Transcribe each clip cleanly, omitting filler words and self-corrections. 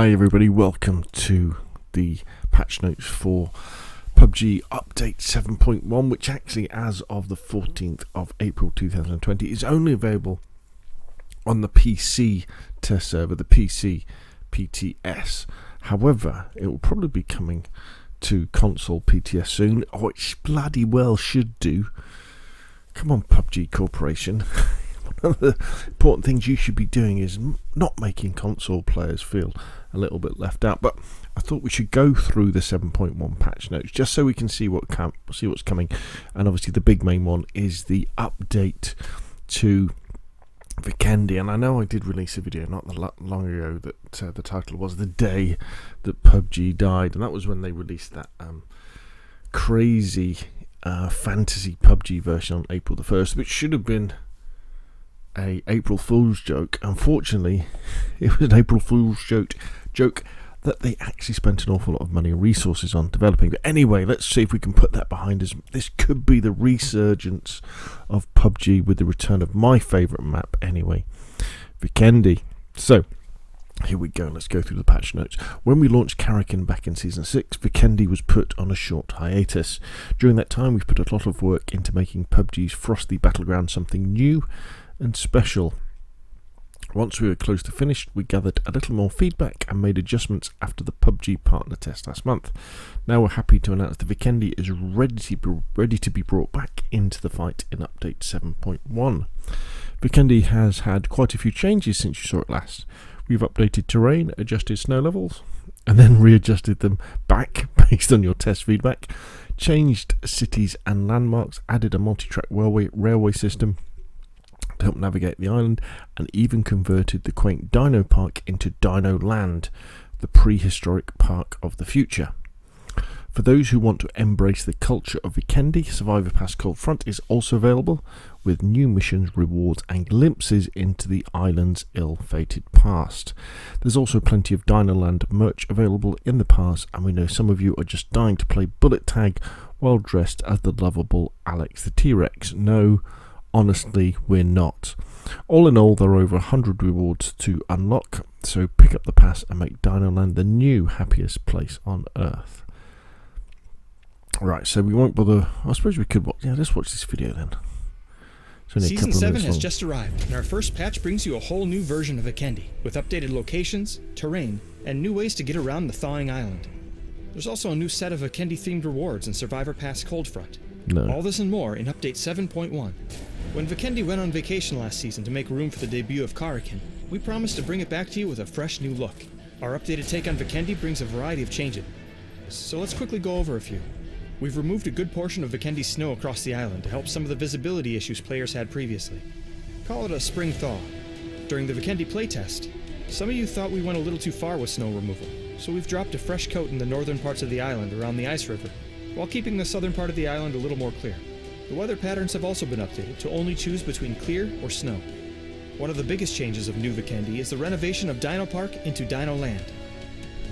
Hi everybody, welcome to the patch notes for PUBG Update 7.1, which actually as of the 14th of April 2020 is only available on the PC test server, the PC PTS. However, it will probably be coming to console PTS soon, or it bloody well should do. Come on, PUBG Corporation. One of the important things you should be doing is not making console players feel a little bit left out. But I thought we should go through the 7.1 patch notes just so we can see what's coming. And obviously the big main one is the update to Vikendi. And I know I did release a video not long ago that the title was "The Day That PUBG Died," and that was when they released that crazy fantasy PUBG version on April the 1st, which should have been a April Fool's joke. Unfortunately, it was an April Fool's joke that they actually spent an awful lot of money and resources on developing. But anyway, let's see if we can put that behind us. This could be the resurgence of PUBG with the return of my favourite map anyway, Vikendi. So here we go, let's go through the patch notes. When we launched Karakin back in Season 6, Vikendi was put on a short hiatus. During that time, we've put a lot of work into making PUBG's frosty battleground something new and special. Once we were close to finished, we gathered a little more feedback and made adjustments after the PUBG partner test last month. Now we're happy to announce that Vikendi is ready to be brought back into the fight in Update 7.1. Vikendi has had quite a few changes since you saw it last. We've updated terrain, adjusted snow levels, and then readjusted them back based on your test feedback, changed cities and landmarks, added a multi-track railway system to help navigate the island, and even converted the quaint Dino Park into Dino Land, the prehistoric park of the future. For those who want to embrace the culture of Vikendi, Survivor Pass Cold Front is also available, with new missions, rewards and glimpses into the island's ill-fated past. There's also plenty of Dino Land merch available in the pass, and we know some of you are just dying to play bullet tag while dressed as the lovable Alex the T-Rex. No, honestly, we're not. All in all, there are over 100 rewards to unlock, so pick up the pass and make Dino Land the new happiest place on Earth. Right, so we won't bother. I suppose we could watch. Yeah, let's watch this video then. Season 7 has just arrived, and our first patch brings you a whole new version of Vikendi, with updated locations, terrain, and new ways to get around the thawing island. There's also a new set of Vikendi-themed rewards in Survivor Pass Cold Front. No. All this and more in Update 7.1. When Vikendi went on vacation last season to make room for the debut of Karakin, we promised to bring it back to you with a fresh new look. Our updated take on Vikendi brings a variety of changes, so let's quickly go over a few. We've removed a good portion of Vikendi's snow across the island to help some of the visibility issues players had previously. Call it a spring thaw. During the Vikendi playtest, some of you thought we went a little too far with snow removal, so we've dropped a fresh coat in the northern parts of the island around the ice river, while keeping the southern part of the island a little more clear. The weather patterns have also been updated to only choose between clear or snow. One of the biggest changes of new Vikendi is the renovation of Dino Park into Dino Land,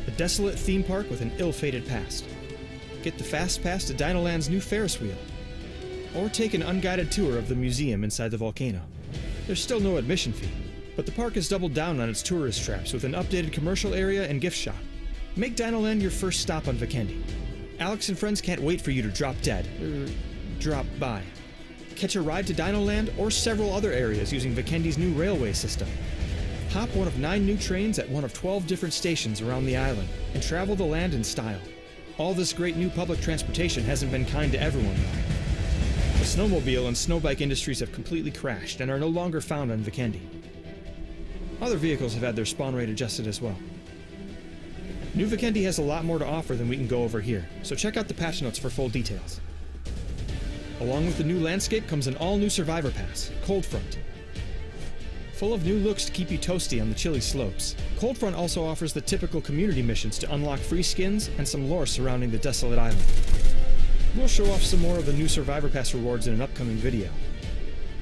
a desolate theme park with an ill-fated past. Get the fast pass to Dino Land's new Ferris wheel, or take an unguided tour of the museum inside the volcano. There's still no admission fee, but the park has doubled down on its tourist traps with an updated commercial area and gift shop. Make Dino Land your first stop on Vikendi. Alex and friends can't wait for you to drop by. Catch a ride to Dino Land or several other areas using Vikendi's new railway system. Hop one of 9 new trains at one of 12 different stations around the island and travel the land in style. All this great new public transportation hasn't been kind to everyone though. The snowmobile and snowbike industries have completely crashed and are no longer found on Vikendi. Other vehicles have had their spawn rate adjusted as well. New Vikendi has a lot more to offer than we can go over here, so check out the patch notes for full details. Along with the new landscape comes an all-new Survivor Pass, Cold Front. Full of new looks to keep you toasty on the chilly slopes, Cold Front also offers the typical community missions to unlock free skins and some lore surrounding the desolate island. We'll show off some more of the new Survivor Pass rewards in an upcoming video,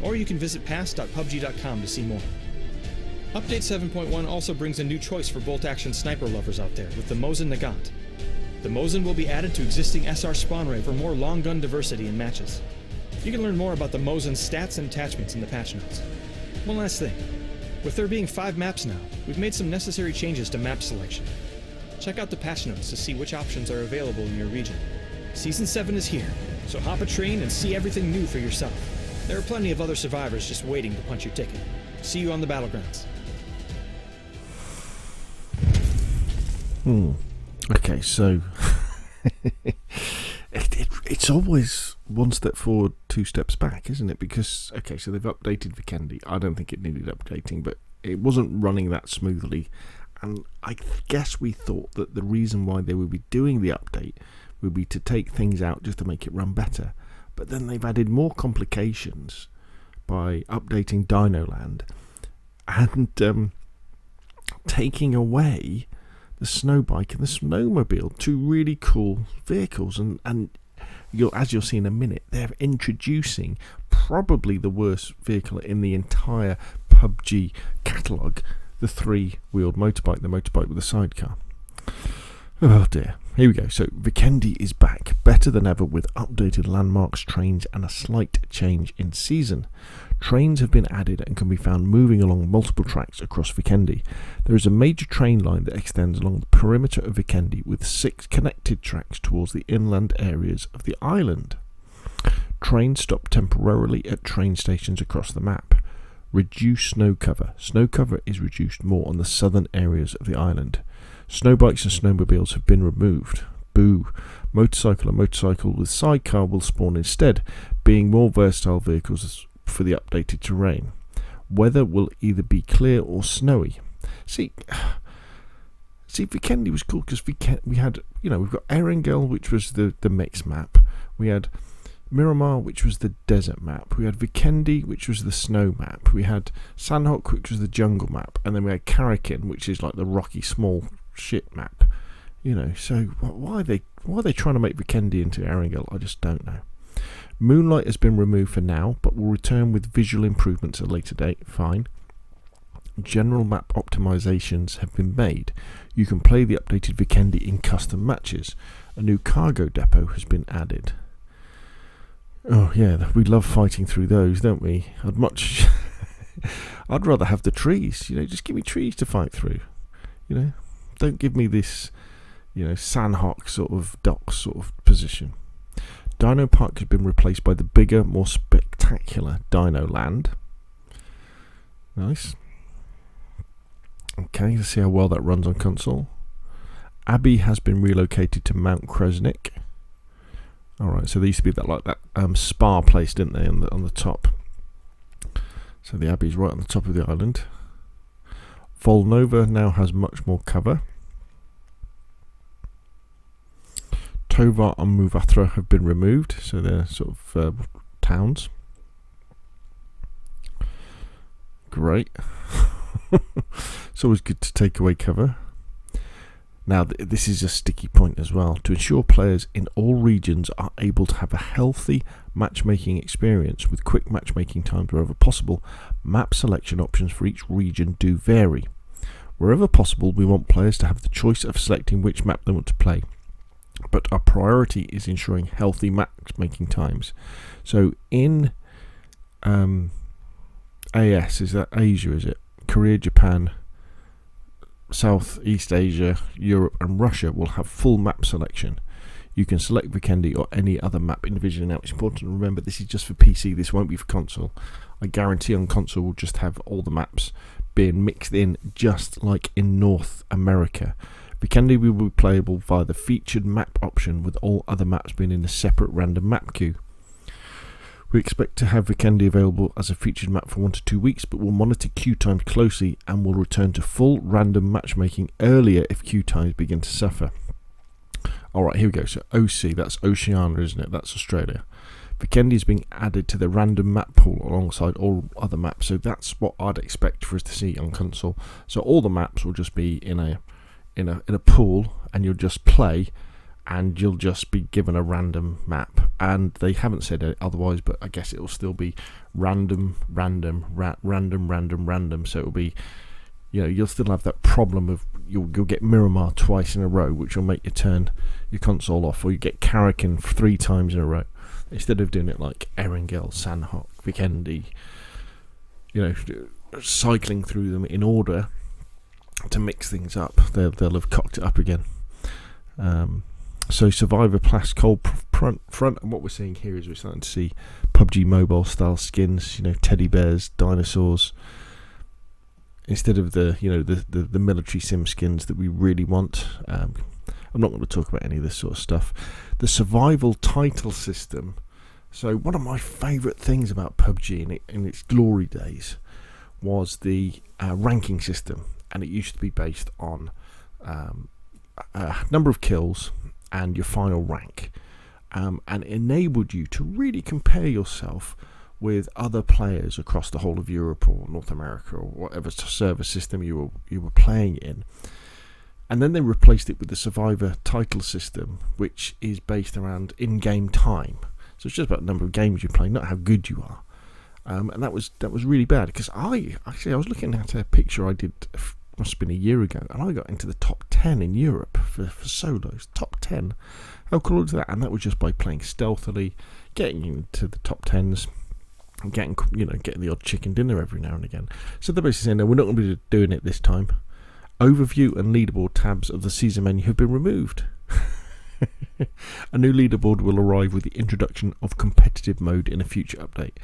or you can visit pass.pubg.com to see more. Update 7.1 also brings a new choice for bolt-action sniper lovers out there with the Mosin Nagant. The Mosin will be added to existing SR spawn rate for more long gun diversity in matches. You can learn more about the Mosin's stats and attachments in the patch notes. One last thing. With there being 5 maps now, we've made some necessary changes to map selection. Check out the patch notes to see which options are available in your region. Season 7 is here, so hop a train and see everything new for yourself. There are plenty of other survivors just waiting to punch your ticket. See you on the battlegrounds. Okay, so it's always one step forward, 2 steps back, isn't it? Because, okay, so they've updated Vikendi. I don't think it needed updating, but it wasn't running that smoothly. And I guess we thought that the reason why they would be doing the update would be to take things out just to make it run better. But then they've added more complications by updating Dinoland and taking away the snow bike and the snowmobile, 2 really cool vehicles, and as you'll see in a minute, they're introducing probably the worst vehicle in the entire PUBG catalogue, the 3-wheeled motorbike, the motorbike with a sidecar. Oh dear. Here we go. So Vikendi is back, better than ever, with updated landmarks, trains, and a slight change in season. Trains have been added and can be found moving along multiple tracks across Vikendi. There is a major train line that extends along the perimeter of Vikendi with 6 connected tracks towards the inland areas of the island. Trains stop temporarily at train stations across the map. Reduce snow cover. Snow cover is reduced more on the southern areas of the island. Snow bikes and snowmobiles have been removed. Boo. Motorcycle and motorcycle with sidecar will spawn instead, being more versatile vehicles for the updated terrain. Weather will either be clear or snowy. See, Vikendi was cool because we had, we've got Erangel, which was the mix map. We had Miramar, which was the desert map. We had Vikendi, which was the snow map. We had Sandhook, which was the jungle map, and then we had Karakin, which is like the rocky small shit map. So why are they trying to make Vikendi into Erangel? I just don't know. Moonlight has been removed for now, but will return with visual improvements at a later date. Fine. General map optimizations have been made. You can play the updated Vikendi in custom matches. A new cargo depot has been added. Oh yeah, we love fighting through those, don't we? I'd rather have the trees. Just give me trees to fight through. Don't give me this, Sandhock sort of docks sort of position. Dino Park has been replaced by the bigger, more spectacular Dino Land. Nice. Okay, let's see how well that runs on console. Abbey has been relocated to Mount Kresnik. Alright, so they used to be that spa place, didn't they, on the top. So the Abbey's right on the top of the island. Volnova now has much more cover. Tovar and Muvatra have been removed, so they're sort of towns. Great. It's always good to take away cover. Now, this is a sticky point as well. To ensure players in all regions are able to have a healthy matchmaking experience with quick matchmaking times wherever possible, map selection options for each region do vary. Wherever possible, we want players to have the choice of selecting which map they want to play. But our priority is ensuring healthy matchmaking times. So in AS, is that Asia, is it? Korea, Japan, Southeast Asia, Europe and Russia will have full map selection. You can select Vikendi or any other map individually. Now, it's important to remember this is just for PC, this won't be for console. I guarantee on console we'll just have all the maps being mixed in just like in North America. Vikendi will be playable via the featured map option, with all other maps being in a separate random map queue. We expect to have Vikendi available as a featured map for 1 to 2 weeks, but we'll monitor queue times closely and will return to full random matchmaking earlier if queue times begin to suffer. Alright, here we go. So OC, that's Oceania, isn't it? That's Australia. Vikendi is being added to the random map pool alongside all other maps, so that's what I'd expect for us to see on console. So all the maps will just be in a pool, and you'll just play, and you'll just be given a random map. And they haven't said it otherwise, but I guess it will still be random. So it'll be, you'll still have that problem of you'll get Miramar twice in a row, which will make you turn your console off, or you get Karakin 3 times in a row instead of doing it like Erangel, Sandhock, Vikendi. cycling through them in order to mix things up. They'll have cocked it up again. So Survivor Plus Cold Front, and what we're seeing here is we're starting to see PUBG Mobile style skins, teddy bears, dinosaurs, instead of the military sim skins that we really want. I'm not going to talk about any of this sort of stuff. The survival title system. So one of my favourite things about PUBG in its glory days was the ranking system, and it used to be based on number of kills and your final rank, and it enabled you to really compare yourself with other players across the whole of Europe or North America or whatever server system you were playing in. And then they replaced it with the Survivor title system, which is based around in-game time. So it's just about the number of games you play, not how good you are. And that was really bad, because I was looking at a picture I did, must have been a year ago, and I got into the top 10 in Europe for solos. Top 10. How cool is that? And that was just by playing stealthily, getting into the top 10s, and getting the odd chicken dinner every now and again. So they're basically saying, no, we're not going to be doing it this time. Overview and leaderboard tabs of the season menu have been removed. A new leaderboard will arrive with the introduction of competitive mode in a future update.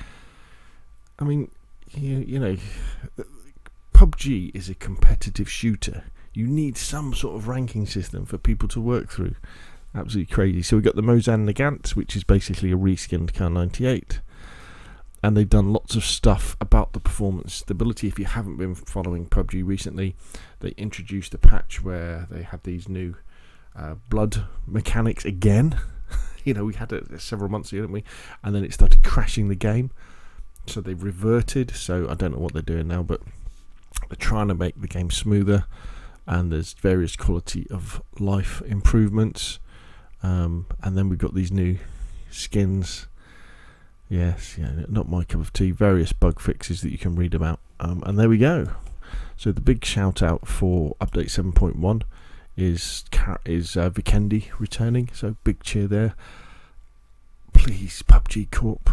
I mean, PUBG is a competitive shooter. You need some sort of ranking system for people to work through. Absolutely crazy. So we've got the Mozan Nagant, which is basically a reskinned Kar 98. And they've done lots of stuff about the performance stability. If you haven't been following PUBG recently, they introduced a patch where they had these new blood mechanics again. We had it several months ago, didn't we? And then it started crashing the game. So they've reverted. So I don't know what they're doing now, but they're trying to make the game smoother. And there's various quality of life improvements. And then we've got these new skins. Yes, not my cup of tea. Various bug fixes that you can read about. And there we go. So the big shout out for update 7.1 is Vikendi returning. So big cheer there. Please, PUBG Corp,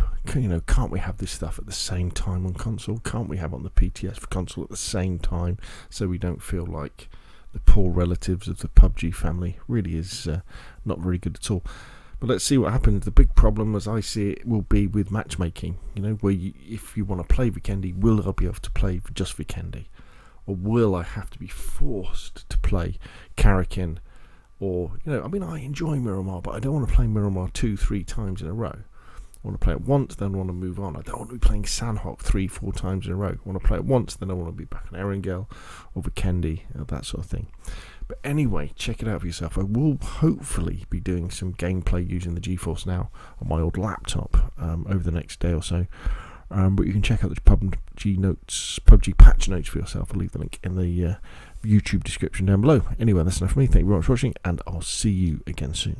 can't we have this stuff at the same time on console? Can't we have it on the PTS for console at the same time, so we don't feel like the poor relatives of the PUBG family? Really is not very good at all. But let's see what happens. The big problem, as I see it, will be with matchmaking. Where if you want to play Vikendi, will I be able to play just Vikendi? Or will I have to be forced to play Karakin? Or, I enjoy Miramar, but I don't want to play Miramar 2-3 times in a row. I want to play it once, then I want to move on. I don't want to be playing Sanhok 3-4 times in a row. I want to play it once, then I want to be back on Erangel or Vikendi, that sort of thing. But anyway, check it out for yourself. I will hopefully be doing some gameplay using the GeForce Now on my old laptop over the next day or so. But you can check out the PUBG patch notes for yourself. I'll leave the link in the YouTube description down below. Anyway, that's enough for me. Thank you very much for watching, and I'll see you again soon.